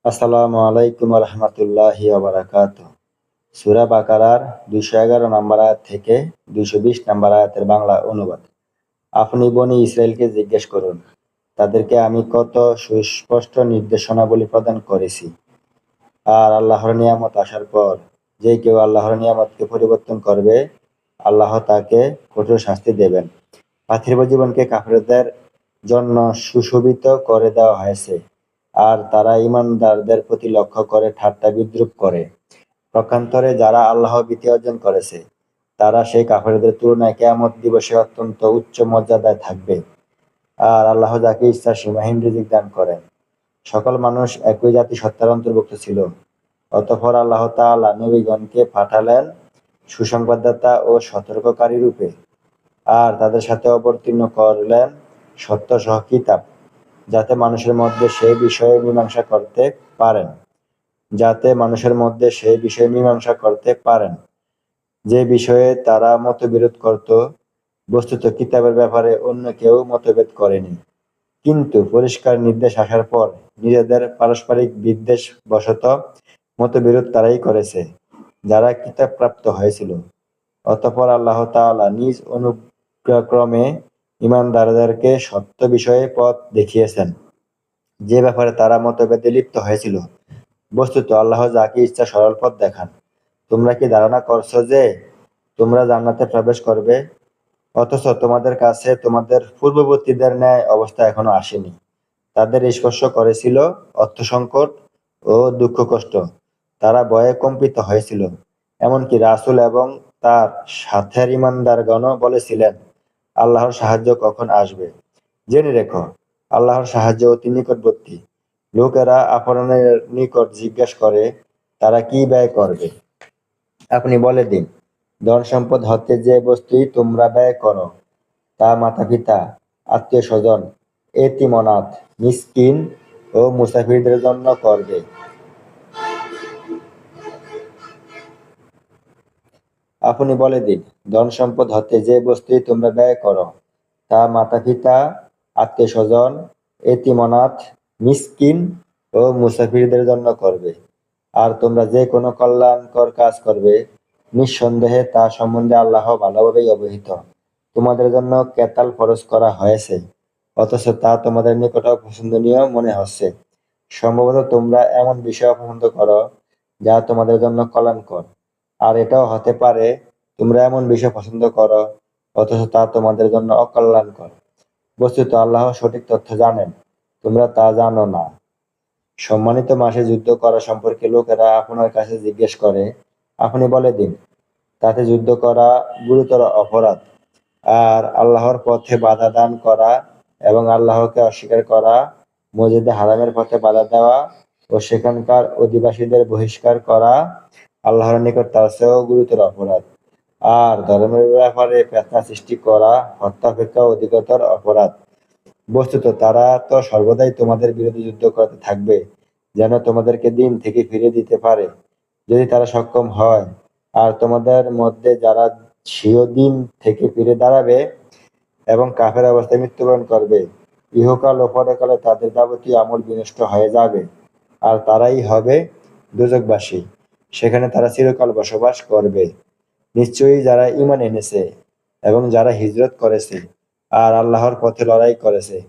আসসালামু আলাইকুম রহমতুল্লাহি ওয়া বারাকাতুহু। সূরা বাকারার ২১১ নম্বর আয়াত থেকে ২২০ নম্বর আয়াতের বাংলা অনুবাদ। আপনি বনী ইসরায়েলকে জিজ্ঞেস করুন, তাদেরকে আমি কত সুস্পষ্ট নির্দেশনাবলী প্রদান করেছি। আর আল্লাহর নিয়ামত আসার পর যে কেউ আল্লাহর নিয়ামতকে পরিবর্তন করবে, আল্লাহ তাকে কঠোর শাস্তি দেবেন। পার্থিব জীবনকে কাফেরদের জন্য সুশোভিত করে দেওয়া হয়েছে, আর তারা ঈমানদারদের প্রতি লক্ষ্য করে ঠাট্টা বিদ্রূপ করে। পক্ষান্তরে যারা আল্লাহ ভীতি অর্জন করেছে, তারা সেই কাফেরদের তুলনায় কিয়ামত দিবসে অত্যন্ত উচ্চ মর্যাদায় থাকবে। আর আল্লাহ যাকে ইচ্ছা সীমাহীন রিজিক দান করেন। সকল মানুষ একই জাতি সত্তার অন্তর্ভুক্ত ছিল। অতঃপর আল্লাহ তাআলা নবীগণকে পাঠালেন সুসংবাদদাতা ও সতর্ককারী রূপে, আর তাদের সাথে অবতীর্ণ করলেন সত্য সহ কিতাব, যাতে মানুষের মধ্যে সেই বিষয়ে মীমাংসা করতে পারেন যে বিষয়ে তারা মতবিরোধ করত। বস্তুত কিতাবের ব্যাপারে অন্য কেউ মতভেদ করেনি, কিন্তু পরিষ্কার নির্দেশ আসার পর নিজেদের পারস্পরিক বিদ্বেষ বশত মতবিরোধ তারাই করেছে, যারা কিতাব প্রাপ্ত হয়েছিল। অতঃপর আল্লাহ তাআলা নিজ অনুগ্রহক্রমে ঈমানদারদেরকে সত্য বিষয়ে পথ দেখিয়েছেন, যে ব্যাপারে তারা মতভেদে লিপ্ত হয়েছিল। বস্তুত আল্লাহ যাকে ইচ্ছা সরল পথ দেখান। তোমরা কি ধারণা করছো যে তোমরা জান্নাতে প্রবেশ করবে, অথচ তোমাদের কাছে তোমাদের পূর্ববর্তীদের ন্যায় অবস্থা এখনো আসেনি। তাদের স্পর্শ করেছিল অর্থসংকট ও দুঃখ কষ্ট। তারা ভয়ে কম্পিত হয়েছিল। এমনকি রাসূল এবং তার সাথের ঈমানদারগণও বলেছিলেন, আল্লাহর সাহায্য কখন আসবে। জেনে রেখো, আল্লাহর সাহায্য অতি নিকটবর্তী। লোকেরা আপনার নিকট জিজ্ঞাসা করে, তারা কি ব্যয় করবে। আপনি বলে দিন, ধন সম্পদ হতে যে বস্তুই তোমরা ব্যয় করো, তা মাতা-পিতা, আত্মীয়-স্বজন, এতিম অনাথ, মিসকিন ও মুসাফিরদের জন্য করবে। আপনি বলে দিন, ধন সম্পদ হতে যে বস্তুই তোমরা ব্যয় করো, তা মাতা-পিতা, আত্মীয়-স্বজন, এতিম অনাথ, মিসকিন ও মুসাফিরদের জন্য করবে। আর তোমরা যে কোনো কল্যাণকর কাজ করবে, নিঃসন্দেহে তা সম্বন্ধে আল্লাহ ভালোভাবেই অবহিত। তোমাদের জন্য কেতাল ফরজ করা হয়েছে, অথচ তা তোমাদের নিকট অপছন্দনীয় মনে হচ্ছে। সম্ভবত তোমরা এমন বিষয় অপছন্দ করো যা তোমাদের জন্য কল্যাণকর, আর এটাও হতে পারে তোমরা এমন বিষয় পছন্দ করো অথচ তা তোমাদের জন্য অকল্যাণকর। বস্তুত আল্লাহ সঠিক তথ্য জানেন, তোমরা তা জানো না। সম্মানিত মাসে যুদ্ধ করা সম্পর্কে লোকেরা আপনার কাছে জিজ্ঞেস করে, আপনি বলে দিন, তাতে যুদ্ধ করা গুরুতর অপরাধ। আর আল্লাহর পথে বাধা দান করা এবং আল্লাহকে অস্বীকার করা, মসজিদে হারামের পথে বাধা দেওয়া ও সেখানকার অধিবাসীদের বহিষ্কার করা আল্লাহর নিকট তার চেয়েও গুরুতর অপরাধ। আর ধর্মের ব্যাপারে ফিতনা সৃষ্টি করা হত্যা অপেক্ষা অধিকতর অপরাধ। বস্তুত তারা তো সর্বদাই তোমাদের বিরুদ্ধে যুদ্ধ করতে থাকবে, যেন তোমাদেরকে দিন থেকে ফিরিয়ে দিতে পারে, যদি তারা সক্ষম হয়। আর তোমাদের মধ্যে যারা স্বীয় দিন থেকে ফিরে দাঁড়াবে এবং কাফের অবস্থায় মৃত্যুবরণ করবে, ইহকাল ও পরকালে তাদের যাবতীয় আমল বিনষ্ট হয়ে যাবে, আর তারাই হবে দোজখবাসী। সেখানে তারা চিরকাল বসবাস করবে। নিশ্চয়ই যারা ঈমান এনেছে এবং যারা হিজরত করেছে আর আল্লাহর পথে লড়াই করেছে,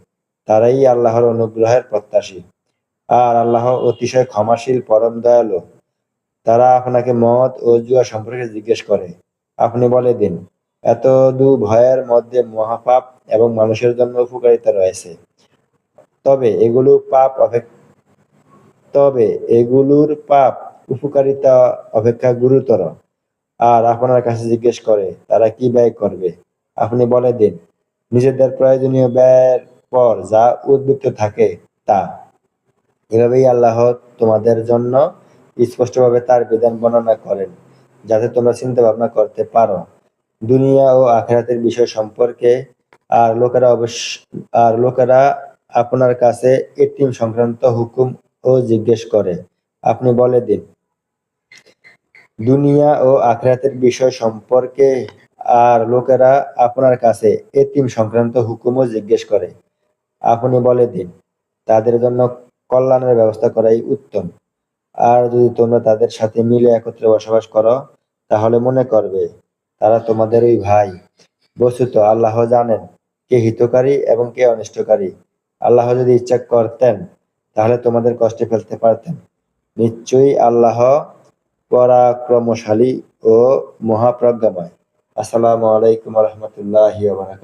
তারাই আল্লাহর অনুগ্রহের প্রত্যাশী। আর আল্লাহ অতিশয় ক্ষমাশীল, পরম দয়ালু। তারা আপনাকে মদ ও জুয়া সম্পর্কে জিজ্ঞেস করে। আপনি বলে দিন, এত দু ভয়ের মধ্যে মহাপাপ এবং মানুষের জন্য উপকারিতা রয়েছে। তবে এগুলো পাপ অপেক্ষা তবে এগুলোর পাপ উপকারিতা অপেক্ষা গুরুতর। আর আপনার কাছে জিজ্ঞেস করে, তারা কি ব্যয় করবে। আপনি বলে দিন, নিজেদের প্রয়োজনীয় ব্যয়ের পর যা উদ্বৃত্ত থাকে তা। এভাবেই আল্লাহ তোমাদের জন্য স্পষ্টভাবে তার বিধান বর্ণনা করেন, যাতে তোমরা চিন্তা ভাবনা করতে পারো দুনিয়া ও আখিরাতের বিষয় সম্পর্কে। আর লোকেরা আপনার কাছে এতিম সংক্রান্ত হুকুম ও জিজ্ঞেস করে। আপনি বলে দিন, দুনিয়া ও আখিরাতের বিষয় সম্পর্কে। আর লোকেরা আপনার কাছে এতিম সংক্রান্ত হুকুমও জিজ্ঞেস করে। আপনি বলে দিন, তাদের জন্য কল্যাণের ব্যবস্থা করাই উত্তম। আর যদি তোমরা তাদের সাথে মিলে একত্রে বসবাস করো, তাহলে মনে করবে তারা তোমাদেরই ভাই। বস্তুত আল্লাহ জানেন কে হিতকারী এবং কে অনিষ্টকারী। আল্লাহ যদি ইচ্ছা করতেন তাহলে তোমাদের কষ্টে ফেলতে পারতেন। নিশ্চয়ই আল্লাহ পরাক্রমশালী ও মহাপ্রজ্ঞাময়। আসসালামু আলাইকুম রহমতুল্লাহি ওয়া বারাকাতুহু।